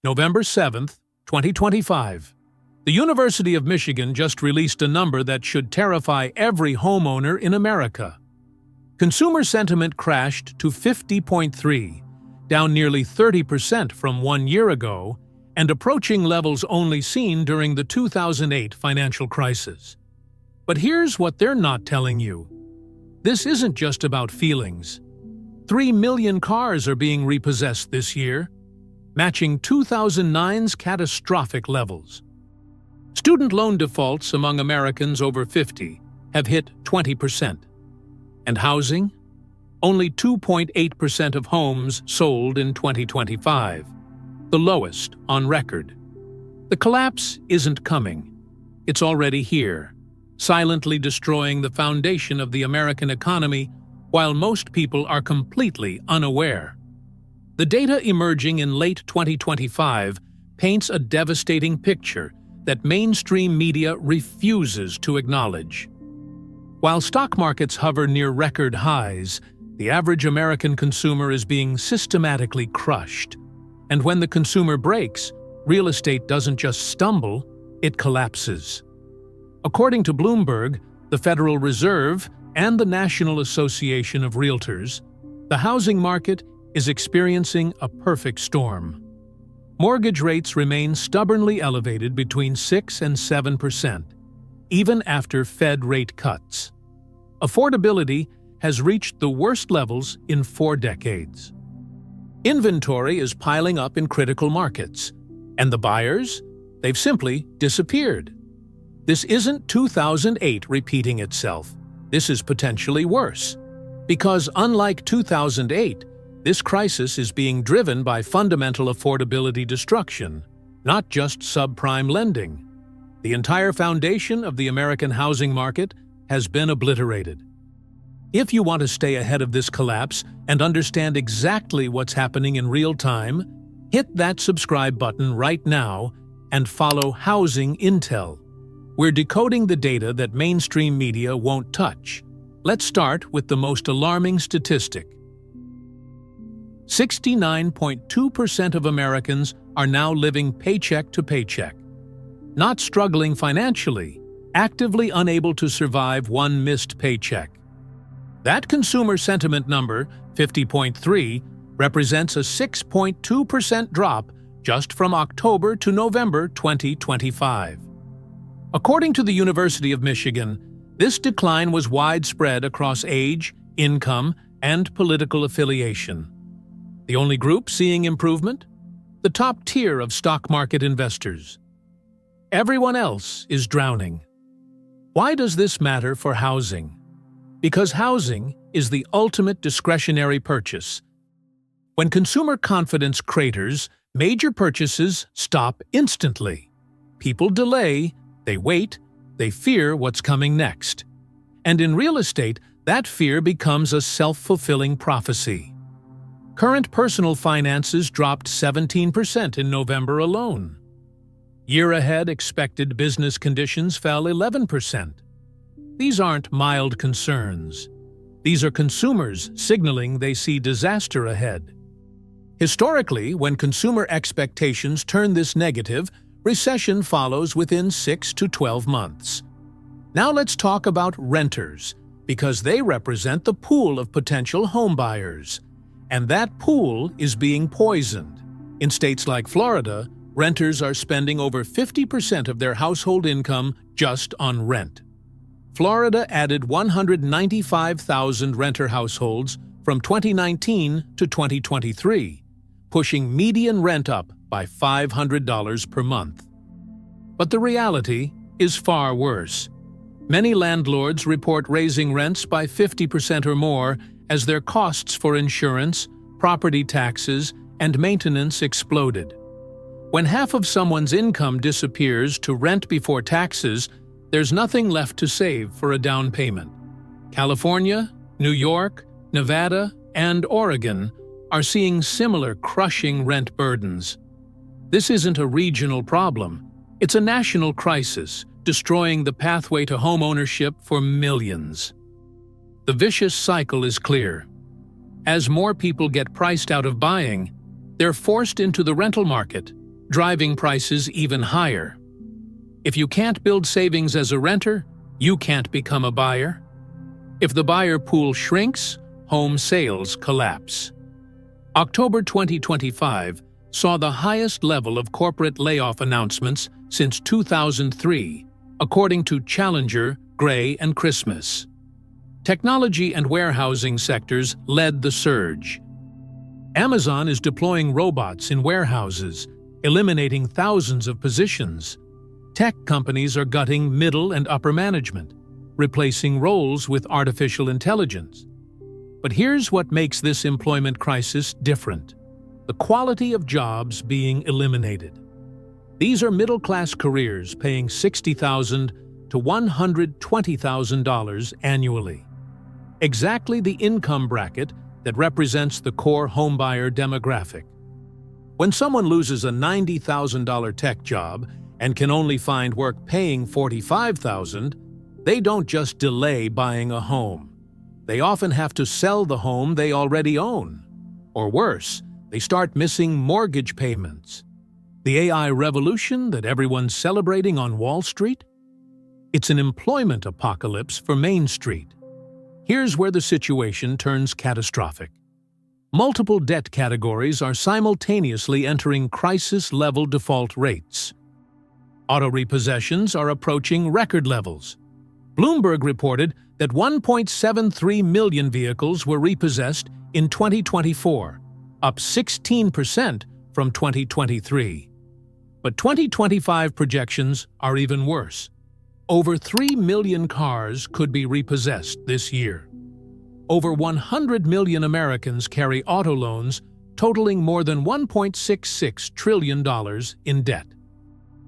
November 7th, 2025. The University of Michigan just released a number that should terrify every homeowner in America. Consumer sentiment crashed to 50.3, down nearly 30% from 1 year ago, and approaching levels only seen during the 2008 financial crisis. But here's what they're not telling you. This isn't just about feelings. 3 million cars are being repossessed this year, matching 2009's catastrophic levels. Student loan defaults among Americans over 50 have hit 20%. And housing? Only 2.8% of homes sold in 2025, the lowest on record. The collapse isn't coming. It's already here, silently destroying the foundation of the American economy while most people are completely unaware. The data emerging in late 2025 paints a devastating picture that mainstream media refuses to acknowledge. While stock markets hover near record highs, the average American consumer is being systematically crushed. And when the consumer breaks, real estate doesn't just stumble, it collapses. According to Bloomberg, the Federal Reserve, and the National Association of Realtors, the housing market is experiencing a perfect storm. Mortgage rates remain stubbornly elevated between 6 and 7%, even after Fed rate cuts. Affordability has reached the worst levels in 4 decades. Inventory is piling up in critical markets, and the buyers, they've simply disappeared. This isn't 2008 repeating itself. This is potentially worse. Because unlike 2008, this crisis is being driven by fundamental affordability destruction, not just subprime lending. The entire foundation of the American housing market has been obliterated. If you want to stay ahead of this collapse and understand exactly what's happening in real time, hit that subscribe button right now and follow Housing Intel. We're decoding the data that mainstream media won't touch. Let's start with the most alarming statistic. 69.2% of Americans are now living paycheck to paycheck. Not struggling financially, actively unable to survive one missed paycheck. That consumer sentiment number, 50.3, represents a 6.2% drop just from October to November 2025. According to the University of Michigan, this decline was widespread across age, income, and political affiliation. The only group seeing improvement? The top tier of stock market investors. Everyone else is drowning. Why does this matter for housing? Because housing is the ultimate discretionary purchase. When consumer confidence craters, major purchases stop instantly. People delay, they wait, they fear what's coming next. And in real estate, that fear becomes a self-fulfilling prophecy. Current personal finances dropped 17% in November alone. Year-ahead expected business conditions fell 11%. These aren't mild concerns. These are consumers signaling they see disaster ahead. Historically, when consumer expectations turn this negative, recession follows within 6 to 12 months. Now let's talk about renters, because they represent the pool of potential homebuyers. And that pool is being poisoned. In states like Florida, renters are spending over 50% of their household income just on rent. Florida added 195,000 renter households from 2019 to 2023, pushing median rent up by $500 per month. But the reality is far worse. Many landlords report raising rents by 50% or more as their costs for insurance, property taxes, and maintenance exploded. When half of someone's income disappears to rent before taxes, there's nothing left to save for a down payment. California, New York, Nevada, and Oregon are seeing similar crushing rent burdens. This isn't a regional problem. It's a national crisis, destroying the pathway to homeownership for millions. The vicious cycle is clear. As more people get priced out of buying, they're forced into the rental market, driving prices even higher. If you can't build savings as a renter, you can't become a buyer. If the buyer pool shrinks, home sales collapse. October 2025 saw the highest level of corporate layoff announcements since 2003, according to Challenger, Gray, and Christmas. Technology and warehousing sectors led the surge. Amazon is deploying robots in warehouses, eliminating thousands of positions. Tech companies are gutting middle and upper management, replacing roles with artificial intelligence. But here's what makes this employment crisis different: the quality of jobs being eliminated. These are middle-class careers paying $60,000 to $120,000 annually. Exactly the income bracket that represents the core homebuyer demographic. When someone loses a $90,000 tech job and can only find work paying $45,000, they don't just delay buying a home. They often have to sell the home they already own. Or worse, they start missing mortgage payments. The AI revolution that everyone's celebrating on Wall Street? It's an employment apocalypse for Main Street. Here's where the situation turns catastrophic. Multiple debt categories are simultaneously entering crisis-level default rates. Auto repossessions are approaching record levels. Bloomberg reported that 1.73 million vehicles were repossessed in 2024, up 16% from 2023. But 2025 projections are even worse. Over 3 million cars could be repossessed this year. Over 100 million Americans carry auto loans totaling more than $1.66 trillion in debt.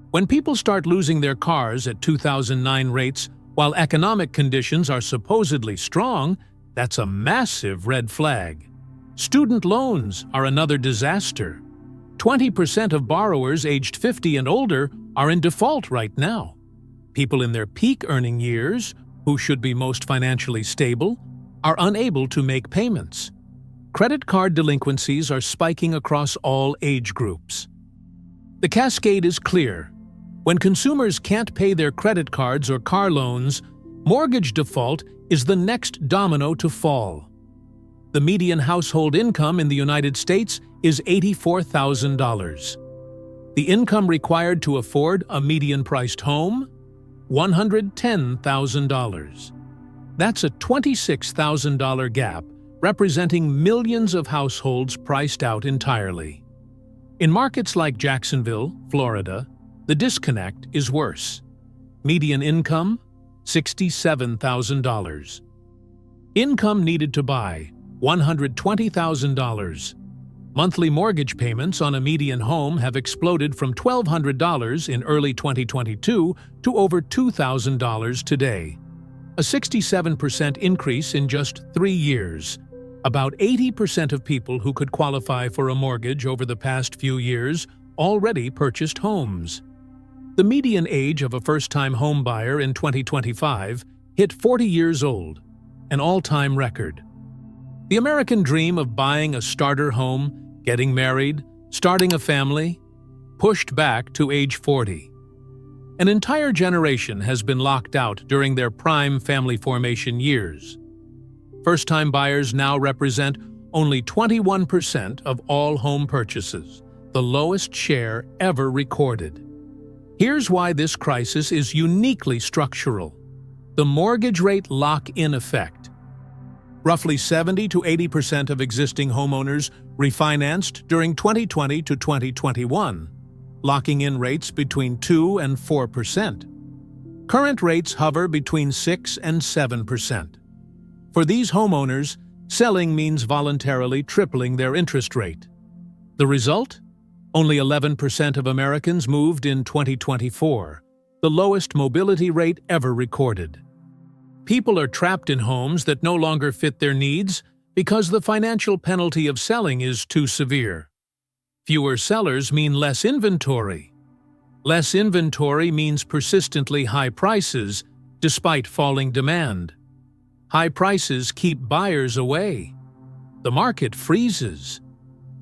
When people start losing their cars at 2009 rates while economic conditions are supposedly strong, that's a massive red flag. Student loans are another disaster. 20% of borrowers aged 50 and older are in default right now. People in their peak earning years, who should be most financially stable, are unable to make payments. Credit card delinquencies are spiking across all age groups. The cascade is clear. When consumers can't pay their credit cards or car loans, mortgage default is the next domino to fall. The median household income in the United States is $84,000. The income required to afford a median-priced home? $110,000. That's a $26,000 gap, representing millions of households priced out entirely. In markets like Jacksonville, Florida, the disconnect is worse. Median income? $67,000. Income needed to buy? $120,000. Monthly mortgage payments on a median home have exploded from $1,200 in early 2022 to over $2,000 today. A 67% increase in just 3 years. About 80% of people who could qualify for a mortgage over the past few years already purchased homes. The median age of a first-time home buyer in 2025 hit 40 years old, an all-time record. The American dream of buying a starter home, getting married, starting a family, pushed back to age 40. An entire generation has been locked out during their prime family formation years. First-time buyers now represent only 21% of all home purchases, the lowest share ever recorded. Here's why this crisis is uniquely structural: the mortgage rate lock-in effect. Roughly 70 to 80% of existing homeowners refinanced during 2020 to 2021, locking in rates between 2 and 4%. Current rates hover between 6 and 7%. For these homeowners, selling means voluntarily tripling their interest rate. The result? Only 11% of Americans moved in 2024, the lowest mobility rate ever recorded. People are trapped in homes that no longer fit their needs because the financial penalty of selling is too severe. Fewer sellers mean less inventory. Less inventory means persistently high prices, despite falling demand. High prices keep buyers away. The market freezes.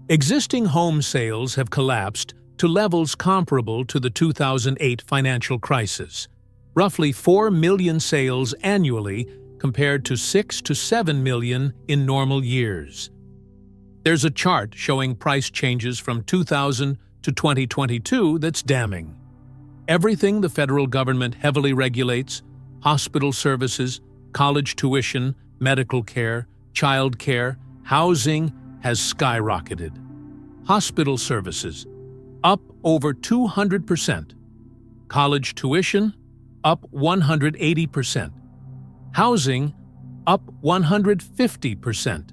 Existing home sales have collapsed to levels comparable to the 2008 financial crisis, roughly 4 million sales annually compared to 6 to 7 million in normal years. There's a chart showing price changes from 2000 to 2022 that's damning. Everything the federal government heavily regulates, hospital services, college tuition, medical care, child care, housing, has skyrocketed. Hospital services, up over 200%. College tuition, up 180%. Housing, up 150%.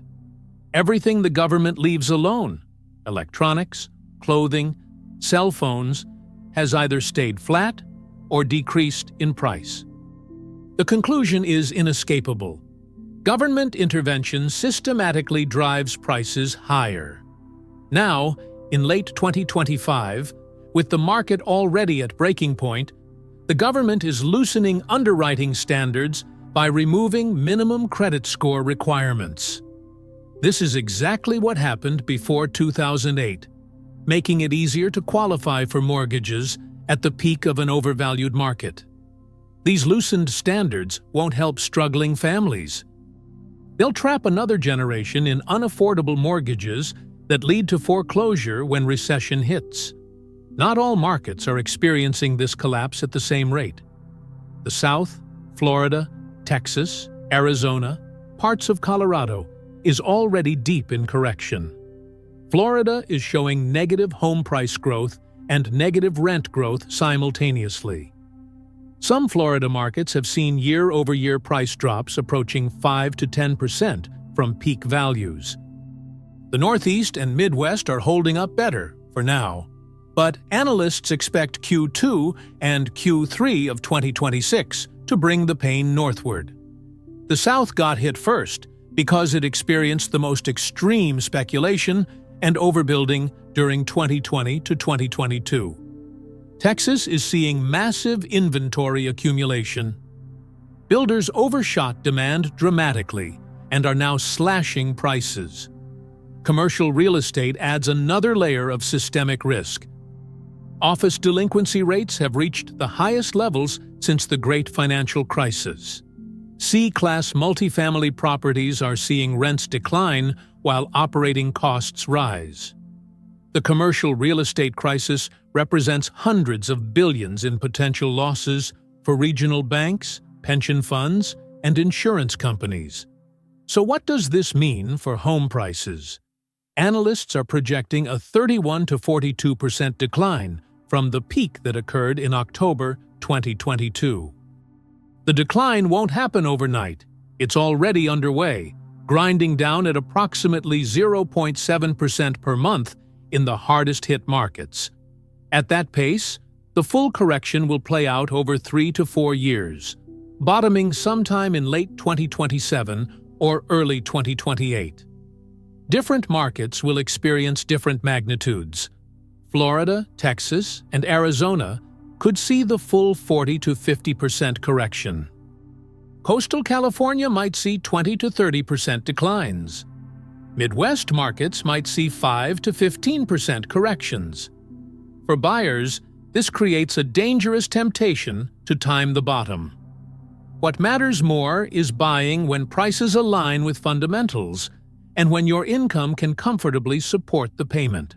Everything the government leaves alone, electronics, clothing, cell phones, has either stayed flat or decreased in price. The conclusion is inescapable. Government intervention systematically drives prices higher. Now, in late 2025, with the market already at breaking point, the government is loosening underwriting standards by removing minimum credit score requirements. This is exactly what happened before 2008, making it easier to qualify for mortgages at the peak of an overvalued market. These loosened standards won't help struggling families. They'll trap another generation in unaffordable mortgages that lead to foreclosure when recession hits. Not all markets are experiencing this collapse at the same rate. The South, Florida, Texas, Arizona, parts of Colorado is already deep in correction. Florida is showing negative home price growth and negative rent growth simultaneously. Some Florida markets have seen year-over-year price drops approaching 5 to 10% from peak values. The Northeast and Midwest are holding up better for now, but analysts expect Q2 and Q3 of 2026 to bring the pain northward. The South got hit first because it experienced the most extreme speculation and overbuilding during 2020 to 2022. Texas is seeing massive inventory accumulation. Builders overshot demand dramatically and are now slashing prices. Commercial real estate adds another layer of systemic risk. Office delinquency rates have reached the highest levels since the Great Financial Crisis. C-class multifamily properties are seeing rents decline while operating costs rise. The commercial real estate crisis represents hundreds of billions in potential losses for regional banks, pension funds, and insurance companies. So what does this mean for home prices? Analysts are projecting a 31 to 42% decline from the peak that occurred in October 2022. The decline won't happen overnight. It's already underway, grinding down at approximately 0.7% per month in the hardest-hit markets. At that pace, the full correction will play out over 3 to 4 years, bottoming sometime in late 2027 or early 2028. Different markets will experience different magnitudes. Florida, Texas, and Arizona could see the full 40 to 50% correction. Coastal California might see 20 to 30% declines. Midwest markets might see 5 to 15% corrections. For buyers, this creates a dangerous temptation to time the bottom. What matters more is buying when prices align with fundamentals and when your income can comfortably support the payment.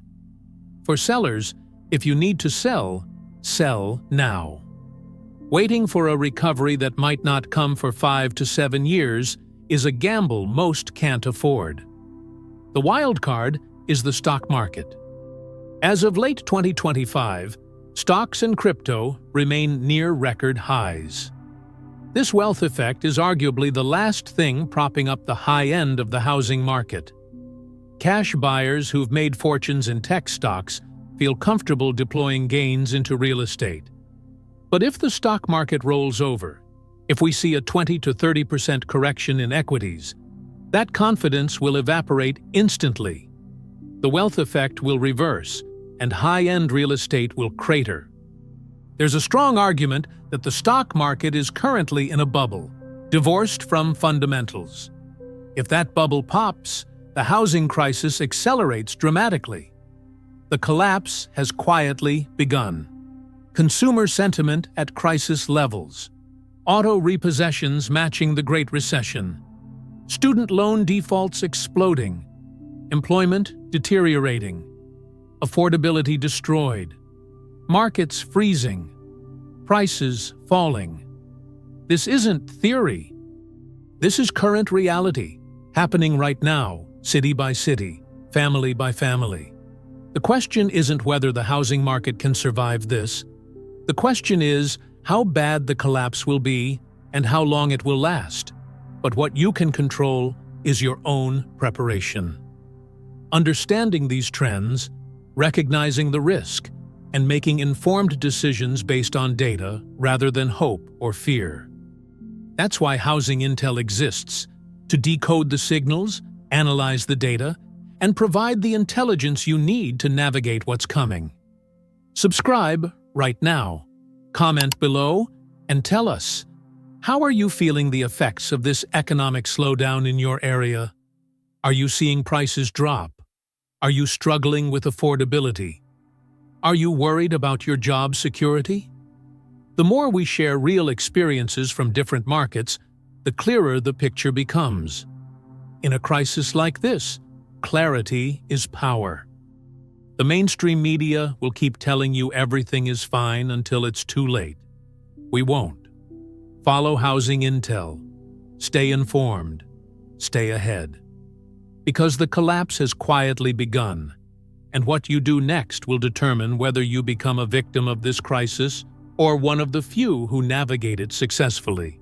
For sellers, if you need to sell, sell now. Waiting for a recovery that might not come for 5 to 7 years is a gamble most can't afford. The wild card is the stock market. As of late 2025, stocks and crypto remain near record highs. This wealth effect is arguably the last thing propping up the high end of the housing market. Cash buyers who've made fortunes in tech stocks feel comfortable deploying gains into real estate. But if the stock market rolls over, if we see a 20 to 30% correction in equities, that confidence will evaporate instantly. The wealth effect will reverse, and high-end real estate will crater. There's a strong argument that the stock market is currently in a bubble, divorced from fundamentals. If that bubble pops, the housing crisis accelerates dramatically. The collapse has quietly begun. Consumer sentiment at crisis levels. Auto repossessions matching the Great Recession. Student loan defaults exploding. Employment deteriorating. Affordability destroyed. Markets freezing. Prices falling. This isn't theory. This is current reality, happening right now, city by city, family by family. The question isn't whether the housing market can survive this. The question is how bad the collapse will be and how long it will last. But what you can control is your own preparation. Understanding these trends, recognizing the risk, and making informed decisions based on data rather than hope or fear. That's why Housing Intel exists, to decode the signals, analyze the data, and provide the intelligence you need to navigate what's coming. Subscribe right now, comment below, and tell us, how are you feeling the effects of this economic slowdown in your area? Are you seeing prices drop? Are you struggling with affordability? Are you worried about your job security? The more we share real experiences from different markets, the clearer the picture becomes. In a crisis like this, clarity is power. The mainstream media will keep telling you everything is fine until it's too late. We won't. Follow Housing Intel. Stay informed. Stay ahead. Because the collapse has quietly begun, and what you do next will determine whether you become a victim of this crisis or one of the few who navigate it successfully.